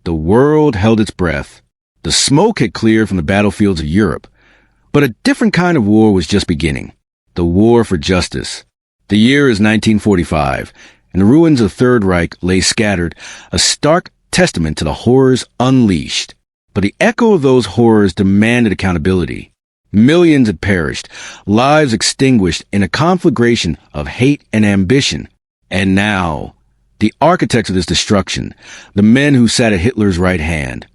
the world held its breath. The smoke had cleared from the battlefields of Europe, but a different kind of war was just beginning. The war for justice. The year is 1945, and the ruins of the Third Reich lay scattered, a stark testament to the horrors unleashed. But the echo of those horrors demanded accountability. Millions had perished, lives extinguished in a conflagration of hate and ambition. And now, the architects of this destruction, the men who sat at Hitler's right hand,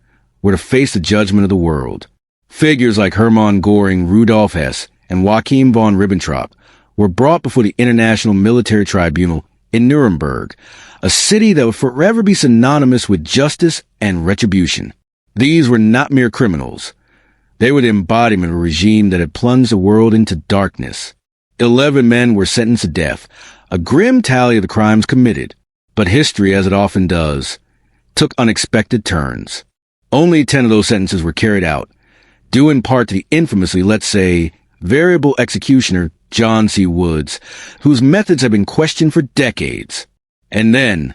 were to face the judgment of the world. Figures like Hermann Göring, Rudolf Hess, and Joachim von Ribbentrop were brought before the International Military Tribunal in Nuremberg, a city that would forever be synonymous with justice and retribution. These were not mere criminals. They were the embodiment of a regime that had plunged the world into darkness. 11 men were sentenced to death, a grim tally of the crimes committed. But history, as it often does, took unexpected turns. Only 10 of those sentences were carried out, due in part to the infamously, let's say, variable executioner John C. Woods, whose methods have been questioned for decades. And then,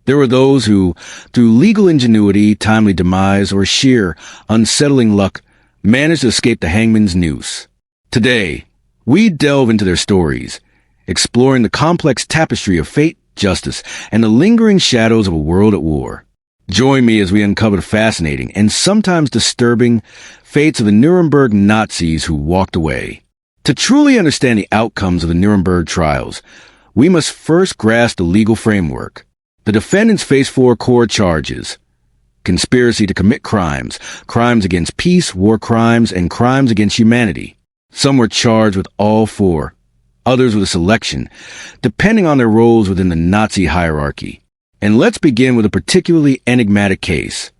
there were those who, through legal ingenuity, timely demise, or sheer unsettling luck, managed to escape the hangman's noose. Today, we delve into their stories, exploring the complex tapestry of fate, justice, and the lingering shadows of a world at war. Join me as we uncover the fascinating and sometimes disturbing fates of the Nuremberg Nazis who walked away. To truly understand the outcomes of the Nuremberg trials, we must first grasp the legal framework. The defendants faced 4 core charges: conspiracy to commit crimes, crimes against peace, war crimes, and crimes against humanity. Some were charged with all 4, others with a selection, depending on their roles within the Nazi hierarchy. And let's begin with a particularly enigmatic case: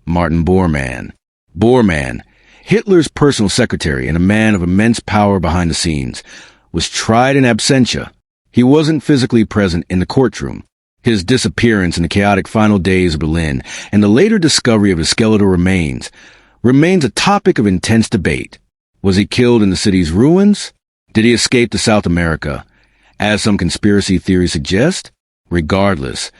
Martin Bormann. Bormann, Hitler's personal secretary and a man of immense power behind the scenes, was tried in absentia. He wasn't physically present in the courtroom. His disappearance in the chaotic final days of Berlin and the later discovery of his skeletal remains remains a topic of intense debate. Was he killed in the city's ruins? Did he escape to South America, as some conspiracy theories suggest? Regardless,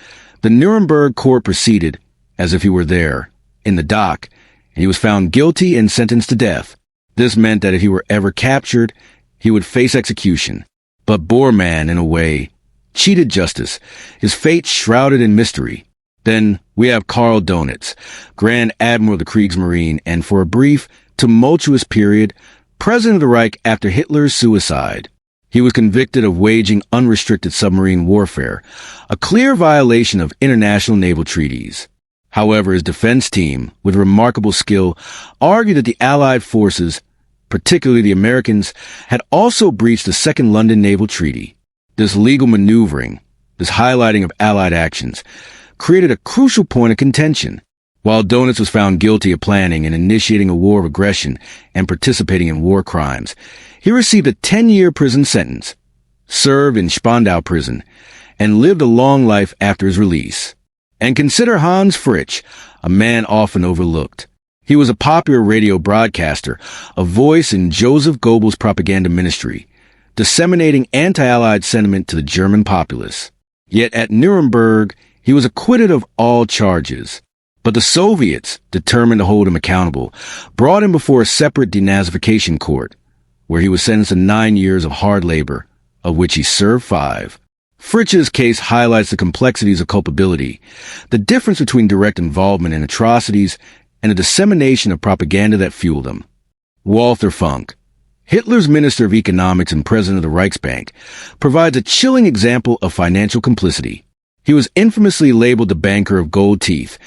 the Nuremberg court proceeded as if he were there, in the dock, and he was found guilty and sentenced to death. This meant that if he were ever captured, he would face execution. But Bormann, in a way, cheated justice, his fate shrouded in mystery. Then we have Karl Donitz, Grand Admiral of the Kriegsmarine, and for a brief, tumultuous period, President of the Reich after Hitler's suicide. He was convicted of waging unrestricted submarine warfare, a clear violation of international naval treaties. However, his defense team, with remarkable skill, argued that the Allied forces, particularly the Americans, had also breached the Second London Naval Treaty. This legal maneuvering, this highlighting of Allied actions, created a crucial point of contention. While Donitz was found guilty of planning and initiating a war of aggression and participating in war crimes, he received a 10-year prison sentence, served in Spandau prison, and lived a long life after his release. And consider Hans Fritzsche, a man often overlooked. He was a popular radio broadcaster, a voice in Joseph Goebbels' propaganda ministry, disseminating anti-Allied sentiment to the German populace. Yet at Nuremberg, he was acquitted of all charges. But the Soviets, determined to hold him accountable, brought him before a separate denazification court, where he was sentenced to 9 years of hard labor, of which he served 5. Fritzsche's case highlights the complexities of culpability, the difference between direct involvement in atrocities and the dissemination of propaganda that fueled them. Walther Funk, Hitler's Minister of Economics and President of the Reichsbank, provides a chilling example of financial complicity. He was infamously labeled the banker of gold teeth,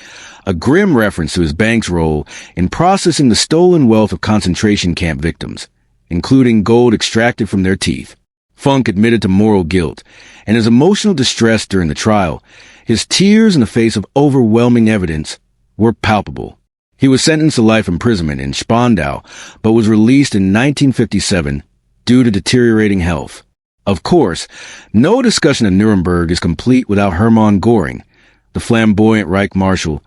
a grim reference to his bank's role in processing the stolen wealth of concentration camp victims, including gold extracted from their teeth. Funk admitted to moral guilt and his emotional distress during the trial. His tears in the face of overwhelming evidence were palpable. He was sentenced to life imprisonment in Spandau, but was released in 1957 due to deteriorating health. Of course, no discussion of Nuremberg is complete without Hermann Göring, the flamboyant Reich Marshal,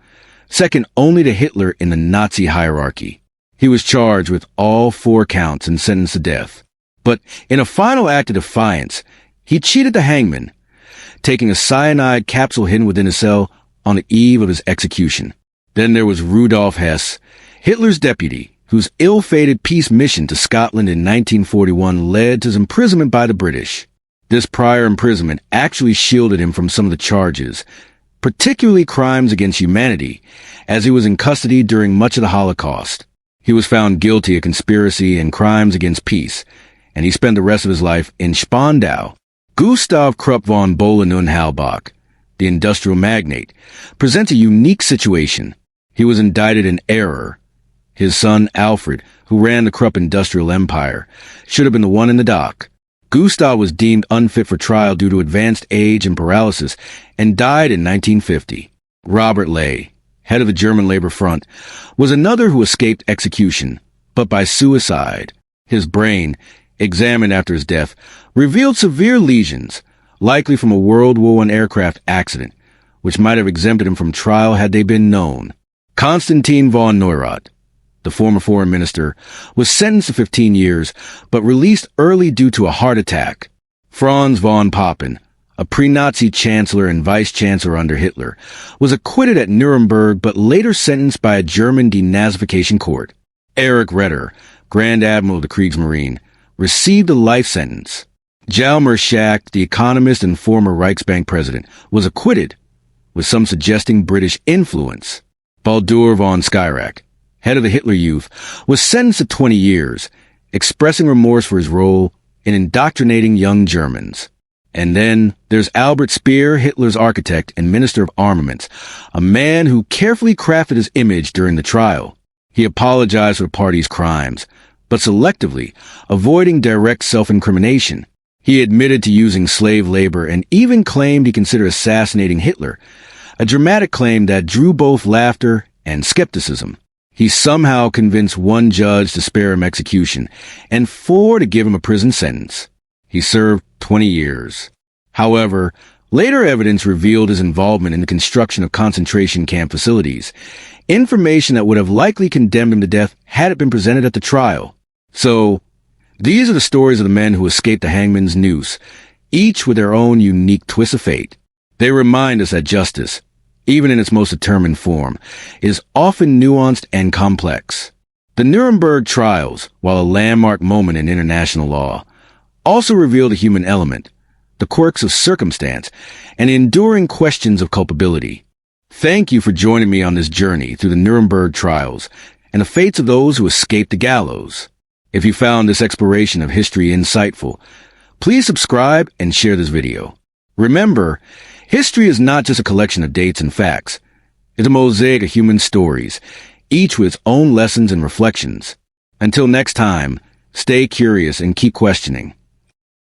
second only to Hitler in the Nazi hierarchy. He was charged with all 4 counts and sentenced to death. But in a final act of defiance, he cheated the hangman, taking a cyanide capsule hidden within his cell on the eve of his execution. Then there was Rudolf Hess, Hitler's deputy, whose ill-fated peace mission to Scotland in 1941 led to his imprisonment by the British. This prior imprisonment actually shielded him from some of the charges, particularly crimes against humanity, as he was in custody during much of the Holocaust. He was found guilty of conspiracy and crimes against peace, and he spent the rest of his life in Spandau. Gustav Krupp von Bohlen und Halbach, the industrial magnate, presents a unique situation. He was indicted in error. His son, Alfred, who ran the Krupp industrial empire, should have been the one in the dock. Gustav was deemed unfit for trial due to advanced age and paralysis and died in 1950. Robert Ley, head of the German Labor Front, was another who escaped execution, but by suicide. His brain, examined after his death, revealed severe lesions, likely from a World War I aircraft accident, which might have exempted him from trial had they been known. Konstantin von Neurath, the former foreign minister, was sentenced to 15 years, but released early due to a heart attack. Franz von Papen, a pre-Nazi chancellor and vice-chancellor under Hitler, was acquitted at Nuremberg but later sentenced by a German denazification court. Erich Raeder, Grand Admiral of the Kriegsmarine, received a life sentence. Hjalmar Schacht, the economist and former Reichsbank president, was acquitted, with some suggesting British influence. Baldur von Schirach, head of the Hitler Youth, was sentenced to 20 years, expressing remorse for his role in indoctrinating young Germans. And then there's Albert Speer, Hitler's architect and Minister of Armaments, a man who carefully crafted his image during the trial. He apologized for the party's crimes, but selectively, avoiding direct self-incrimination. He admitted to using slave labor and even claimed he considered assassinating Hitler, a dramatic claim that drew both laughter and skepticism. He somehow convinced one judge to spare him execution and 4 to give him a prison sentence. He served 20 years. However, later evidence revealed his involvement in the construction of concentration camp facilities, information that would have likely condemned him to death had it been presented at the trial. So, these are the stories of the men who escaped the hangman's noose, each with their own unique twist of fate. They remind us that justice, even in its most determined form, is often nuanced and complex. The Nuremberg trials, while a landmark moment in international law, also reveal the human element, the quirks of circumstance, and the enduring questions of culpability. Thank you for joining me on this journey through the Nuremberg trials and the fates of those who escaped the gallows. If you found this exploration of history insightful, please subscribe and share this video. Remember, history is not just a collection of dates and facts. It's a mosaic of human stories, each with its own lessons and reflections. Until next time, stay curious and keep questioning.